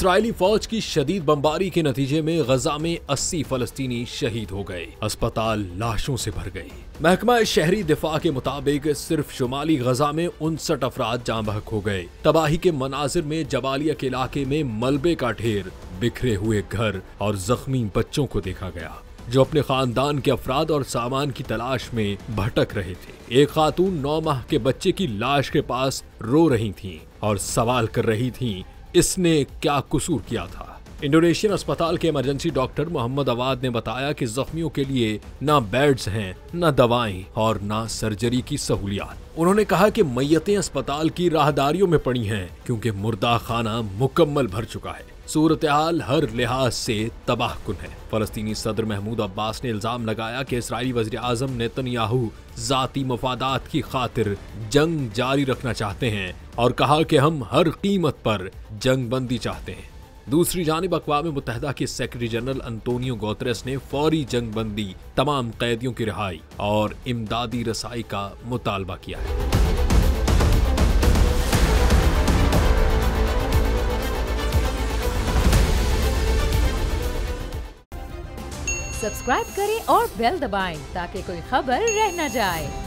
Israeli फौज की शदीद बमबारी के नतीजे में गजा में 80 फलस्तीनी शहीद हो गए। अस्पताल लाशों से भर गए। महकमा शहरी दिफा के मुताबिक सिर्फ शुमाली गजा में 59 अफराद जाँ बहक हो गए। तबाही के मनाजिर में जबालिया के इलाके में मलबे का ढेर, बिखरे हुए घर और जख्मी बच्चों को देखा गया जो अपने खानदान के अफराद और सामान की तलाश में भटक रहे थे। एक खातून 9 माह के बच्चे की लाश के पास रो रही थीं और सवाल कर रही थीं इसने क्या कसूर किया था। इंडोनेशियन अस्पताल के इमरजेंसी डॉक्टर मोहम्मद अवाद ने बताया कि जख्मियों के लिए ना बेड्स हैं, ना दवाएं और ना सर्जरी की सहूलियात। उन्होंने कहा कि मैयतें अस्पताल की राहदारियों में पड़ी हैं क्योंकि मुर्दा खाना मुकम्मल भर चुका है। सूरत हाल हर लिहाज से तबाहकुन है। फलस्तीनी सदर महमूद अब्बास ने इल्जाम लगाया कि इस्राईली वज़ीर आज़म नेतन्याहू जाती मफादात की खातिर जंग जारी रखना चाहते हैं और कहा कि हम हर कीमत पर जंग बंदी चाहते हैं। दूसरी जानिब अक़वाम मुत्तहिदा के सेक्रेटरी जनरल अंतोनियो गुतेरेस ने फौरी जंग बंदी, तमाम कैदियों की रिहाई और इमदादी रसाई का मुतालबा किया है। सब्सक्राइब करें और बेल दबाएं ताकि कोई खबर रह न जाए।